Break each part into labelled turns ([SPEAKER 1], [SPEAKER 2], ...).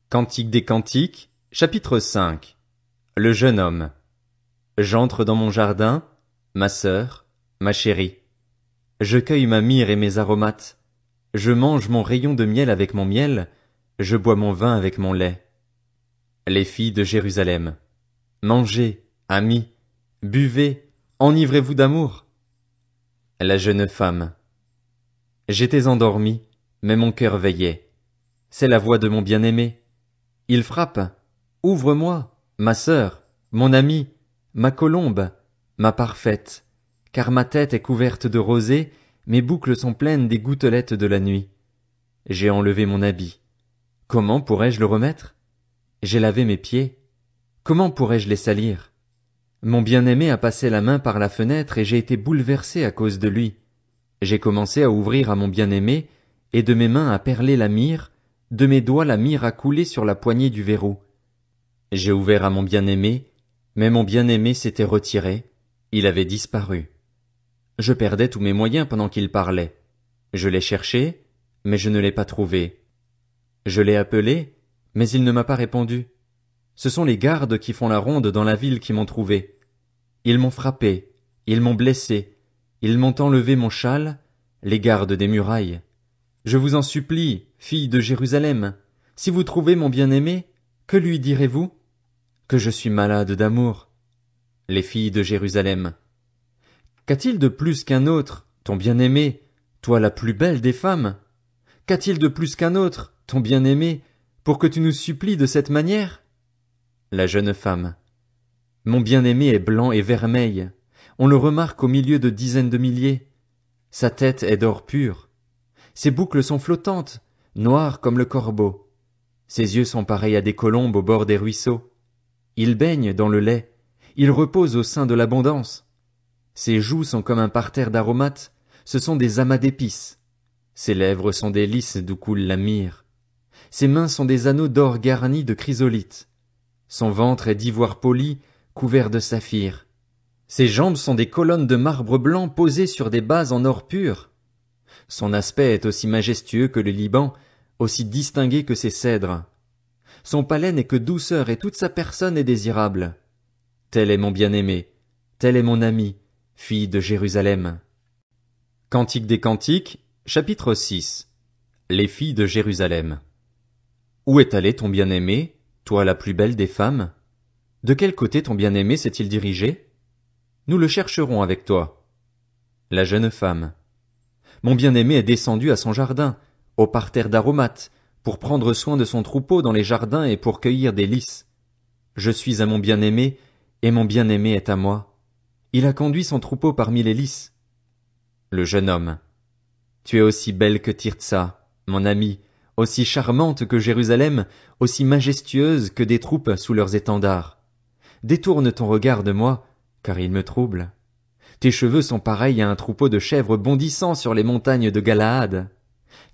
[SPEAKER 1] Cantique des Cantiques, chapitre 5. Le jeune homme. J'entre dans mon jardin, ma sœur, ma chérie. Je cueille ma myrrhe et mes aromates. Je mange mon rayon de miel avec mon miel, je bois mon vin avec mon lait. Les filles de Jérusalem. Mangez, amis, buvez, enivrez-vous d'amour. La jeune femme. J'étais endormie, mais mon cœur veillait. C'est la voix de mon bien-aimé. Il frappe. Ouvre-moi, ma sœur, mon amie, ma colombe, ma parfaite, car ma tête est couverte de rosée, mes boucles sont pleines des gouttelettes de la nuit. J'ai enlevé mon habit. Comment pourrais-je le remettre? J'ai lavé mes pieds. Comment pourrais-je les salir? Mon bien-aimé a passé la main par la fenêtre et j'ai été bouleversé à cause de lui. J'ai commencé à ouvrir à mon bien-aimé, et de mes mains a perlé la myrrhe, de mes doigts la myrrhe a coulé sur la poignée du verrou. J'ai ouvert à mon bien-aimé, mais mon bien-aimé s'était retiré, il avait disparu. Je perdais tous mes moyens pendant qu'il parlait. Je l'ai cherché, mais je ne l'ai pas trouvé. Je l'ai appelé, mais il ne m'a pas répondu. Ce sont les gardes qui font la ronde dans la ville qui m'ont trouvé. Ils m'ont frappé, ils m'ont blessé, ils m'ont enlevé mon châle, les gardes des murailles. Je vous en supplie, filles de Jérusalem, si vous trouvez mon bien-aimé, que lui direz-vous? Que je suis malade d'amour. Les filles de Jérusalem. Qu'a-t-il de plus qu'un autre, ton bien-aimé, toi la plus belle des femmes? Qu'a-t-il de plus qu'un autre, ton bien-aimé, pour que tu nous supplies de cette manière? La jeune femme. Mon bien-aimé est blanc et vermeil. On le remarque au milieu de dizaines de milliers. Sa tête est d'or pur. Ses boucles sont flottantes, noires comme le corbeau. Ses yeux sont pareils à des colombes au bord des ruisseaux. Il baigne dans le lait. Il repose au sein de l'abondance. Ses joues sont comme un parterre d'aromates. Ce sont des amas d'épices. Ses lèvres sont des lys d'où coule la myrrhe. Ses mains sont des anneaux d'or garnis de chrysolites. Son ventre est d'ivoire poli, couvert de saphir. Ses jambes sont des colonnes de marbre blanc posées sur des bases en or pur. Son aspect est aussi majestueux que le Liban, aussi distingué que ses cèdres. Son palais n'est que douceur et toute sa personne est désirable. Tel est mon bien-aimé, tel est mon ami, fille de Jérusalem. Cantique des Cantiques, chapitre 6. Les filles de Jérusalem. Où est allé ton bien-aimé, toi la plus belle des femmes? De quel côté ton bien-aimé s'est-il dirigé? Nous le chercherons avec toi. La jeune femme. Mon bien-aimé est descendu à son jardin, au parterre d'aromates, pour prendre soin de son troupeau dans les jardins et pour cueillir des lys. Je suis à mon bien-aimé, et mon bien-aimé est à moi. Il a conduit son troupeau parmi les lys. Le jeune homme. Tu es aussi belle que Tirtsa, mon ami, aussi charmante que Jérusalem, aussi majestueuse que des troupes sous leurs étendards. Détourne ton regard de moi, car il me trouble. Tes cheveux sont pareils à un troupeau de chèvres bondissant sur les montagnes de Galaad.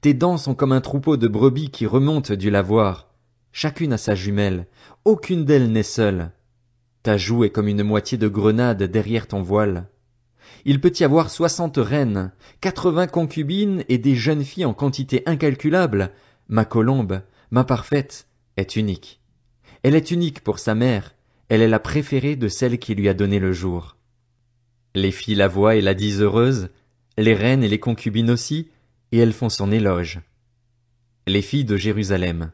[SPEAKER 1] Tes dents sont comme un troupeau de brebis qui remontent du lavoir. Chacune a sa jumelle, aucune d'elles n'est seule. Ta joue est comme une moitié de grenade derrière ton voile. Il peut y avoir 60 reines, 80 concubines et des jeunes filles en quantité incalculable. Ma colombe, ma parfaite, est unique. Elle est unique pour sa mère, elle est la préférée de celle qui lui a donné le jour. Les filles la voient et la disent heureuse, les reines et les concubines aussi, et elles font son éloge. Les filles de Jérusalem.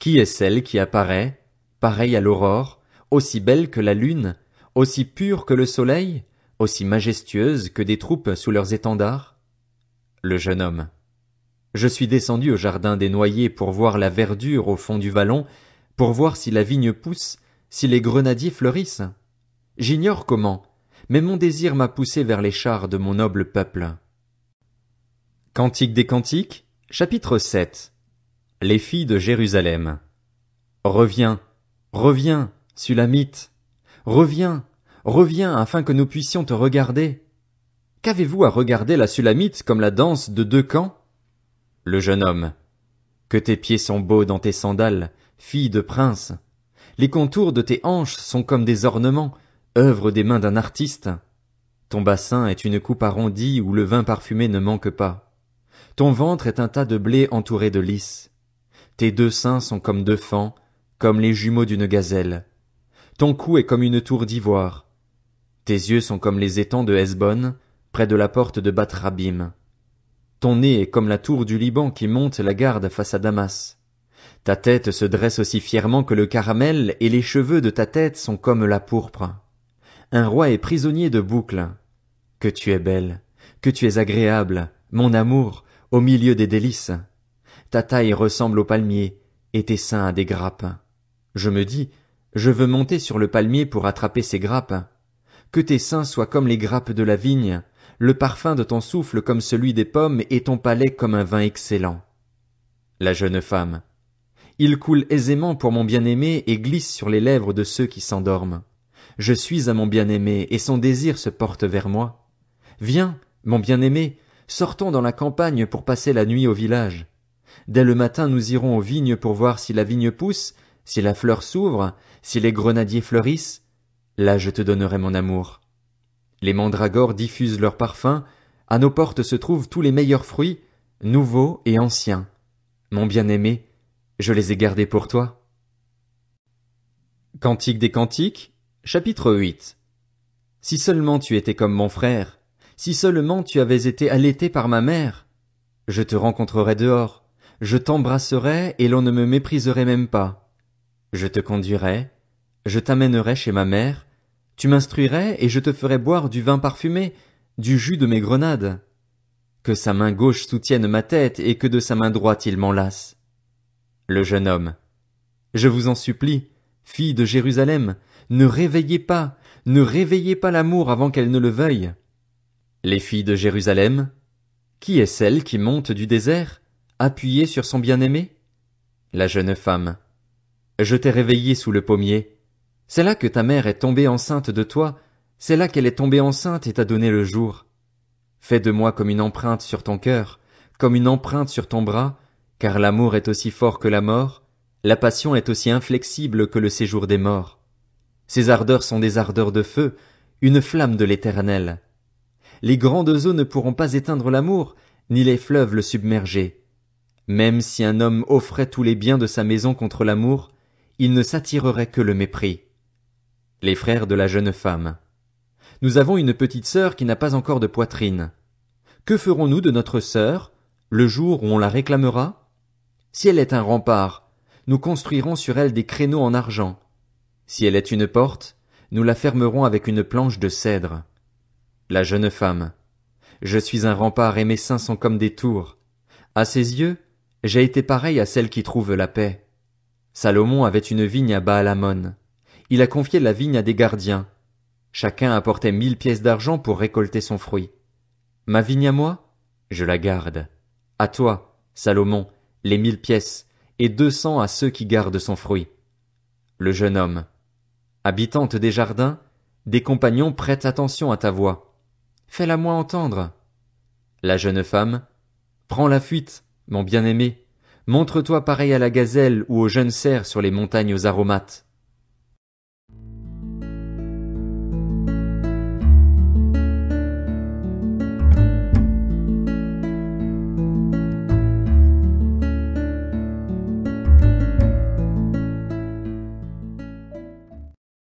[SPEAKER 1] Qui est celle qui apparaît, pareille à l'aurore, aussi belle que la lune, aussi pure que le soleil, aussi majestueuse que des troupes sous leurs étendards? Le jeune homme. Je suis descendu au jardin des noyers pour voir la verdure au fond du vallon, pour voir si la vigne pousse, si les grenadiers fleurissent. J'ignore comment, mais mon désir m'a poussé vers les chars de mon noble peuple. Cantique des Cantiques, chapitre 7. Les filles de Jérusalem. Reviens, reviens, Sulamite. Reviens, reviens afin que nous puissions te regarder. Qu'avez-vous à regarder la Sulamite comme la danse de deux camps? Le jeune homme. Que tes pieds sont beaux dans tes sandales, fille de prince. Les contours de tes hanches sont comme des ornements, œuvre des mains d'un artiste. Ton bassin est une coupe arrondie où le vin parfumé ne manque pas. Ton ventre est un tas de blé entouré de lys. Tes 2 seins sont comme 2 faons, comme les jumeaux d'une gazelle. Ton cou est comme une tour d'ivoire. Tes yeux sont comme les étangs de Hesbon, près de la porte de Bath-Rabim. Ton nez est comme la tour du Liban qui monte la garde face à Damas. Ta tête se dresse aussi fièrement que le caramel, et les cheveux de ta tête sont comme la pourpre. Un roi est prisonnier de boucles. Que tu es belle, que tu es agréable, mon amour, au milieu des délices. Ta taille ressemble au palmier, et tes seins à des grappes. Je me dis, je veux monter sur le palmier pour attraper ces grappes. Que tes seins soient comme les grappes de la vigne, le parfum de ton souffle comme celui des pommes et ton palais comme un vin excellent. La jeune femme. Il coule aisément pour mon bien-aimé et glisse sur les lèvres de ceux qui s'endorment. Je suis à mon bien-aimé et son désir se porte vers moi. Viens, mon bien-aimé, sortons dans la campagne pour passer la nuit au village. Dès le matin nous irons aux vignes pour voir si la vigne pousse, si la fleur s'ouvre, si les grenadiers fleurissent. Là je te donnerai mon amour. Les mandragores diffusent leur parfum, à nos portes se trouvent tous les meilleurs fruits, nouveaux et anciens. Mon bien-aimé, je les ai gardés pour toi. Cantique des Cantiques, chapitre 8. Si seulement tu étais comme mon frère, si seulement tu avais été allaité par ma mère, je te rencontrerais dehors, je t'embrasserais et l'on ne me mépriserait même pas. Je te conduirais, je t'amènerais chez ma mère, tu m'instruirais et je te ferais boire du vin parfumé, du jus de mes grenades. Que sa main gauche soutienne ma tête et que de sa main droite il m'enlace. Le jeune homme. Je vous en supplie, filles de Jérusalem, ne réveillez pas l'amour avant qu'elle ne le veuille. Les filles de Jérusalem, qui est celle qui monte du désert, appuyée sur son bien-aimé? La jeune femme. Je t'ai réveillée sous le pommier. C'est là que ta mère est tombée enceinte de toi, c'est là qu'elle est tombée enceinte et t'a donné le jour. Fais de moi comme une empreinte sur ton cœur, comme une empreinte sur ton bras, car l'amour est aussi fort que la mort, la passion est aussi inflexible que le séjour des morts. Ces ardeurs sont des ardeurs de feu, une flamme de l'Éternel. Les grandes eaux ne pourront pas éteindre l'amour, ni les fleuves le submerger. Même si un homme offrait tous les biens de sa maison contre l'amour, il ne s'attirerait que le mépris. Les frères de la jeune femme. Nous avons une petite sœur qui n'a pas encore de poitrine. Que ferons-nous de notre sœur, le jour où on la réclamera? Si elle est un rempart, nous construirons sur elle des créneaux en argent. Si elle est une porte, nous la fermerons avec une planche de cèdre. La jeune femme. Je suis un rempart et mes seins sont comme des tours. À ses yeux, j'ai été pareil à celle qui trouve la paix. Salomon avait une vigne à Baal-Hamon. Il a confié la vigne à des gardiens. Chacun apportait 1000 pièces d'argent pour récolter son fruit. Ma vigne à moi, je la garde. À toi, Salomon, les 1000 pièces, et 200 à ceux qui gardent son fruit. Le jeune homme. Habitante des jardins, des compagnons prêtent attention à ta voix. Fais-la-moi entendre. La jeune femme. Prends la fuite, mon bien-aimé. Montre-toi pareil à la gazelle ou au jeune cerf sur les montagnes aux aromates.